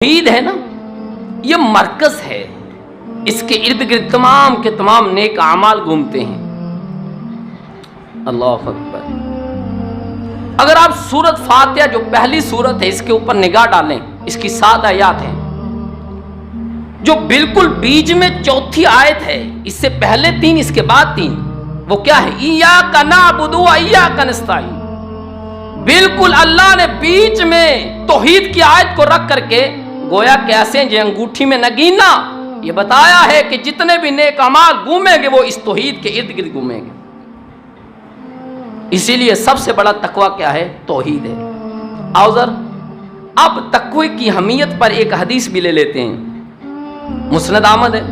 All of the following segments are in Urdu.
توحید ہے نا، یہ مرکز ہے، اس کے ارد گرد تمام کے تمام نیک اعمال گھومتے ہیں۔ اللہ اکبر۔ اگر آپ سورت فاتحہ جو پہلی سورت ہے اس کے اوپر نگاہ ڈالیں، اس کی 7 آیات ہیں، جو بالکل بیچ میں چوتھی آیت ہے، اس سے پہلے 3 اس کے بعد 3، وہ کیا ہے؟ ایاک نعبد و ایاک نستعین۔ بالکل اللہ نے بیچ میں توحید کی آیت کو رکھ کر کے گویا کیسے جو انگوٹھی میں نگینا یہ بتایا ہے کہ جتنے بھی نیک اعمال گھومیں گے وہ اس توحید کے ارد گرد گھومیں گے۔ اسی لیے سب سے بڑا تقوی کیا ہے؟ توحید ہے۔ آؤ ذرا اب تقوی کی اہمیت پر ایک حدیث بھی لے لیتے ہیں۔ مسند احمد ہے،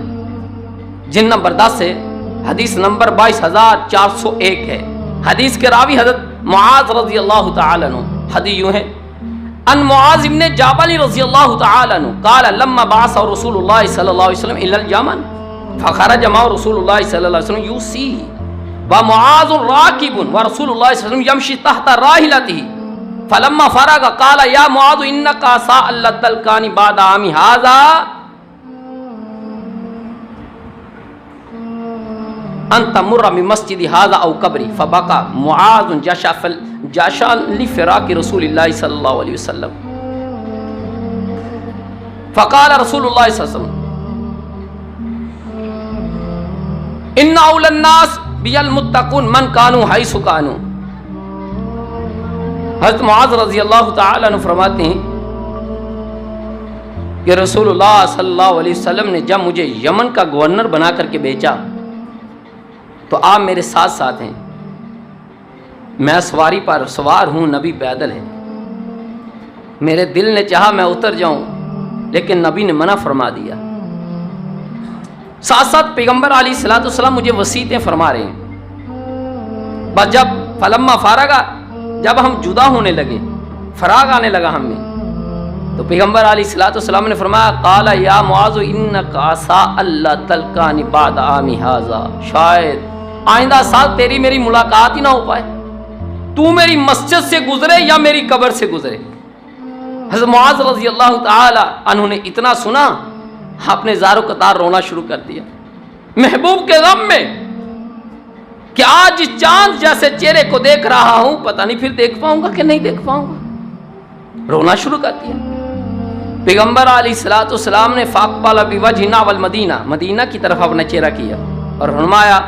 جن نمبر 10 ہے، حدیث نمبر 22401 ہے۔ حدیث کے راوی حضرت معاذ رضی اللہ تعالی عنہ، حدیث یوں ہے: ان معاذ بن جبل رضی اللہ تعالی عنہ قال لما بعث رسول اللہ صلی اللہ علیہ وسلم الى اليمن فخرج مع رسول اللہ صلی اللہ علیہ وسلم يوصيه ومعاذ راكب ورسول اللہ صلی اللہ علیہ وسلم يمشي تحت راحلته فلما فرغ قال يا معاذ انك سألت تلقاني بعد عام هذا ان تمر من مسجد هذا او قبري فبكى معاذ جاشا لفراق رسول اللہ صلی اللہ علیہ وسلم فقال رسول اللہ صلی اللہ علیہ وسلم ان اولى الناس بالمتقون من كانوا حيث كانوا۔ حضرت معاذ رضی اللہ تعالی عنہ فرماتے ہیں کہ رسول اللہ صلی اللہ علیہ وسلم نے جب مجھے یمن کا گورنر بنا کر کے بھیجا تو آپ میرے ساتھ ساتھ ہیں، میں سواری پر سوار ہوں، نبی پیدل ہے۔ میرے دل نے چاہا میں اتر جاؤں لیکن نبی نے منع فرما دیا۔ ساتھ ساتھ پیغمبر علیہ الصلوۃ والسلام مجھے وصیتیں فرما رہے ہیں۔ بس جب فلما فارغا، جب ہم جدا ہونے لگے، فراغ آنے لگا ہم میں، تو پیغمبر علیہ الصلوۃ والسلام نے فرمایا قال یا معاذ انک سألت تلقانی بعد عام ھذا، شاید آئندہ سال تیری میری ملاقات ہی نہ ہو پائے، تو میری مسجد سے گزرے یا میری قبر سے گزرے۔ حضرت معاذ رضی اللہ تعالی عنہ نے اتنا سنا، اپنے زار و قطار رونا شروع کر دیا محبوب کے غم میں کہ آج چاند جیسے چہرے کو دیکھ رہا ہوں، پتہ نہیں پھر دیکھ پاؤں گا کہ نہیں دیکھ پاؤں گا۔ رونا شروع کر دیا۔ پیغمبر علیہ الصلوۃ والسلام نے فاقبل بوجہ نحو المدینہ، مدینہ کی طرف اپنا چہرہ کیا اور فرمایا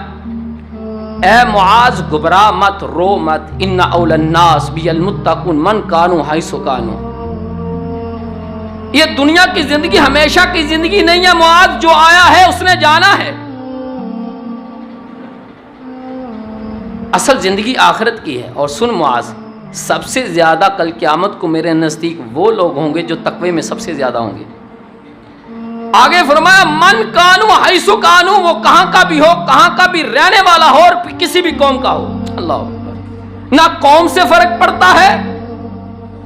اے معاذ گھبرا مت، رو مت، ان اول الناس بالمتقون من کانوا حیث کانوا۔ یہ دنیا کی زندگی ہمیشہ کی زندگی نہیں ہے معاذ، جو آیا ہے اس نے جانا ہے۔ اصل زندگی آخرت کی ہے۔ اور سن معاذ، سب سے زیادہ کل قیامت کو میرے نزدیک وہ لوگ ہوں گے جو تقوی میں سب سے زیادہ ہوں گے۔ آگے فرمایا من کانوا حیث کانوا، وہ کہاں کا بھی ہو، کہاں کا بھی رہنے والا ہو اور کسی بھی قوم کا ہو۔ اللہ اکبر۔ نہ قوم سے فرق پڑتا ہے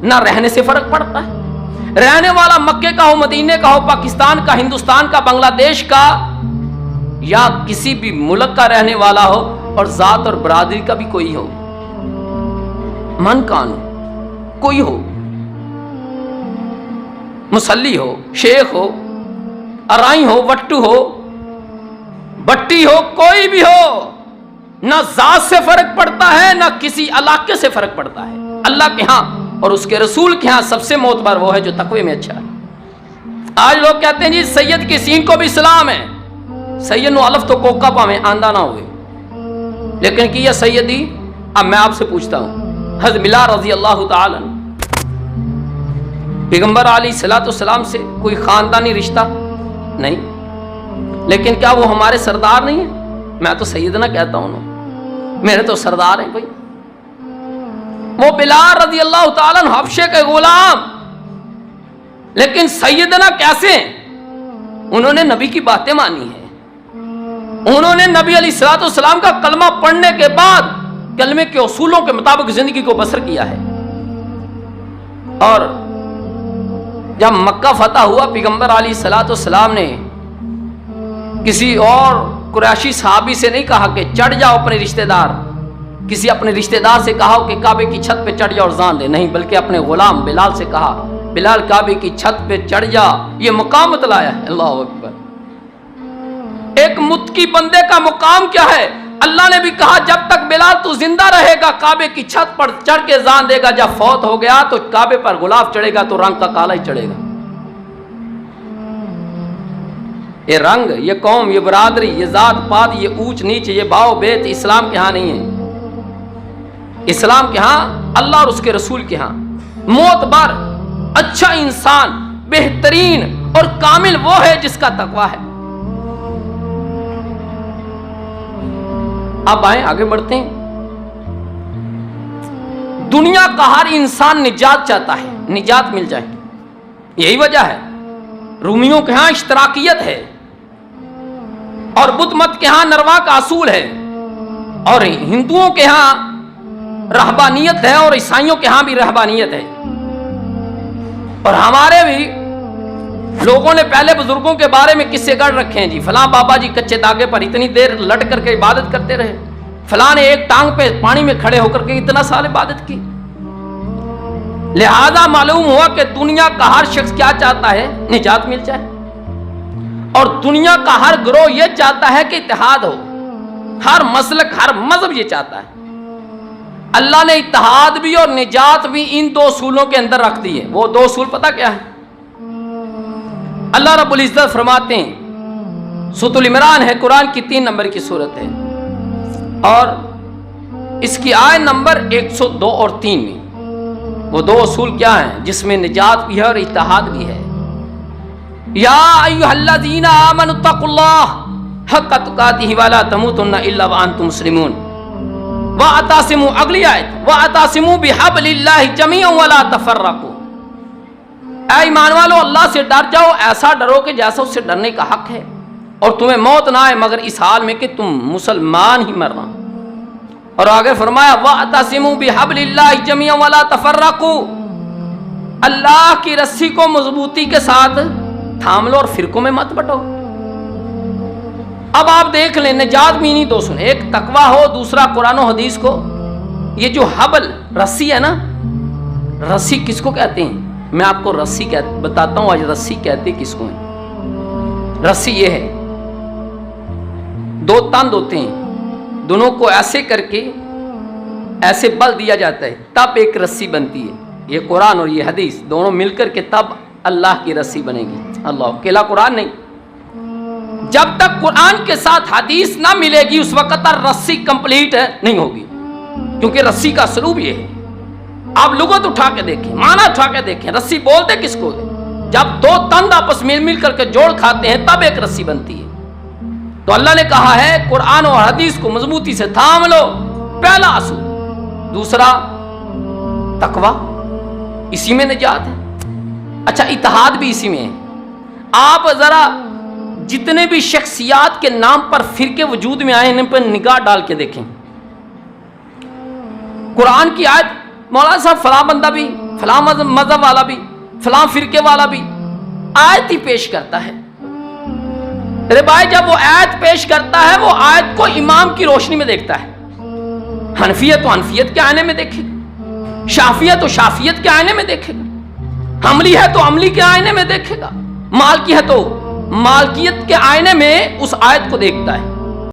نہ رہنے سے فرق پڑتا ہے۔ رہنے والا مکے کا ہو، مدینے کا ہو، پاکستان کا، ہندوستان کا، بنگلہ دیش کا، یا کسی بھی ملک کا رہنے والا ہو اور ذات اور برادری کا بھی کوئی ہو، من کانوا کوئی ہو، مصلی ہو، شیخ ہو، ارائی ہو، وٹو ہو، بٹی ہو، کوئی بھی ہو، نہ ذات سے فرق پڑتا ہے نہ کسی علاقے سے فرق پڑتا ہے۔ اللہ کے ہاں اور اس کے رسول کے ہاں سب سے معتبر وہ ہے جو تقوی میں اچھا ہے۔ آج لوگ کہتے ہیں جی سید کی سین کو بھی سلام ہے، سید نو الف تو کوکا پاویں آندہ نہ ہوئے، لیکن کیا سیدی؟ اب میں آپ سے پوچھتا ہوں، حضرت بلال رضی اللہ تعالی عنہ پیغمبر علیہ الصلوۃ والسلام سے کوئی خاندانی رشتہ نہیں، لیکن کیا وہ ہمارے سردار نہیں ہیں؟ میں تو سیدنا کہتا ہوں، میرے تو سردار ہیں بھائی۔ وہ بلال رضی اللہ تعالیٰ عنہ حبشے کے غلام، لیکن سیدنا کیسے ہیں؟ انہوں نے نبی کی باتیں مانی ہیں، انہوں نے نبی علیہ الصلوۃ والسلام کا کلمہ پڑھنے کے بعد کلمے کے اصولوں کے مطابق زندگی کو بسر کیا ہے۔ اور جب مکہ فتح ہوا، پیغمبر علیہ الصلوۃ والسلام نے کسی اور قریشی صحابی سے نہیں کہا کہ چڑھ جاؤ اپنے رشتہ دار، کسی اپنے رشتہ دار سے کہا کہ کعبے کی چھت پہ چڑھ جاؤ اور زان لے، نہیں، بلکہ اپنے غلام بلال سے کہا بلال کعبے کی چھت پہ چڑھ جا، یہ مقام بتلایا ہے۔ اللہ اکبر۔ ایک متقی بندے کا مقام کیا ہے؟ اللہ نے بھی کہا جب تک بلال تو زندہ رہے گا کعبے کی چھت پر چڑھ کے اذان دے گا، جب فوت ہو گیا تو کعبے پر غلاف چڑھے گا تو رنگ کا کالا ہی چڑھے گا۔ یہ رنگ، یہ قوم، یہ برادری، یہ ذات پات، یہ اونچ نیچ، یہ باؤ بیت اسلام کے ہاں نہیں ہے۔ اسلام کے ہاں، اللہ اور اس کے رسول کے ہاں معتبر اچھا انسان، بہترین اور کامل وہ ہے جس کا تقویٰ ہے۔ اب آئیں آگے بڑھتے ہیں۔ دنیا کا ہر انسان نجات چاہتا ہے، نجات مل جائے، یہی وجہ ہے۔ رومیوں کے ہاں اشتراکیت ہے، اور بدھ مت کے ہاں نروا کا اصول ہے، اور ہندوؤں کے ہاں رہبانیت ہے، اور عیسائیوں کے ہاں بھی رہبانیت ہے۔ اور ہمارے بھی لوگوں نے پہلے بزرگوں کے بارے میں قصے گڑھ رکھے ہیں، جی فلاں بابا جی کچے داغے پر اتنی دیر لٹ کر کے عبادت کرتے رہے، فلاں نے ایک ٹانگ پہ پانی میں کھڑے ہو کر کے اتنا سال عبادت کی۔ لہذا معلوم ہوا کہ دنیا کا ہر شخص کیا چاہتا ہے؟ نجات مل جائے۔ اور دنیا کا ہر گروہ یہ چاہتا ہے کہ اتحاد ہو، ہر مسلک، ہر مذہب یہ چاہتا ہے۔ اللہ نے اتحاد بھی اور نجات بھی ان دو اصولوں کے اندر رکھ دی ہے۔ وہ دو اصول پتہ کیا ہے؟ اللہ رب العزت فرماتے ہیں، سورۃ العمران ہے، قرآن کی 3 نمبر کی سورت ہے، اور اس کی آیت نمبر 102 اور 3 میں وہ دو اصول کیا ہیں جس میں نجات بھی ہے اور اتحاد بھی ہے؟ یا ایھا الذین آمنوا اتقوا اللہ حق تقاتہ ولا تموتن الا وانتم مسلمون واعتصموا، اگلی آیت، واعتصموا بحبل اللہ جمیعا ولا تفرقوا۔ اے ایمان والو، اللہ سے ڈر جاؤ، ایسا ڈرو کہ جیسا اس سے ڈرنے کا حق ہے، اور تمہیں موت نہ آئے مگر اس حال میں کہ تم مسلمان ہی مرنا۔ اور آگے فرمایا وَاعْتَصِمُوا بِحَبْلِ اللَّهِ جَمِيعًا وَلَا تَفَرَّقُوا، اللہ کی رسی کو مضبوطی کے ساتھ تھام لو اور فرقوں میں مت بٹو۔ اب آپ دیکھ لیں، نجات بھی نہیں دو سنے، ایک تقویٰ ہو، دوسرا قرآن و حدیث کو۔ یہ جو حبل رسی ہے نا، رسی کس کو کہتے ہیں؟ میں آپ کو رسی بتاتا ہوں آج رسی کہتے کس کو ہیں۔ رسی یہ ہے، 2 تند ہوتے ہیں، دونوں کو ایسے کر کے ایسے بل دیا جاتا ہے تب ایک رسی بنتی ہے۔ یہ قرآن اور یہ حدیث دونوں مل کر کے تب اللہ کی رسی بنے گی۔ اللہ اکیلا قرآن نہیں، جب تک قرآن کے ساتھ حدیث نہ ملے گی اس وقت تک رسی کمپلیٹ نہیں ہوگی، کیونکہ رسی کا اسلوب یہ ہے۔ آپ لغت اٹھا کے دیکھیں، معنی اٹھا کے دیکھیں، رسی بولتے کس کو ہے؟ جب 2 تند آپس میں مل کر کے جوڑ کھاتے ہیں تب ایک رسی بنتی ہے۔ تو اللہ نے کہا ہے قرآن اور حدیث کو مضبوطی سے تھام لو، پہلا اصول۔ دوسرا تقویٰ، اسی میں نجات ہے۔ اچھا، اتحاد بھی اسی میں ہے۔ آپ ذرا جتنے بھی شخصیات کے نام پر فرقے وجود میں آئے ہیں ان پر نگاہ ڈال کے دیکھیں۔ قرآن کی آیت، مولانا صاحب فلاں بندہ بھی، فلاں مذہب والا بھی، فلاں فرقے والا بھی آیت ہی پیش کرتا ہے۔ میرے بھائی، جب وہ آیت پیش کرتا ہے وہ آیت کو امام کی روشنی میں دیکھتا ہے۔ حنفیت تو حنفیت کے آئینے میں دیکھے گا، شافعیت تو شافعیت کے آئینے میں دیکھے گا، حملی ہے تو حملی کے آئینے میں دیکھے گا، مالکی ہے تو مالکیت کے آئینے میں اس آیت کو دیکھتا ہے۔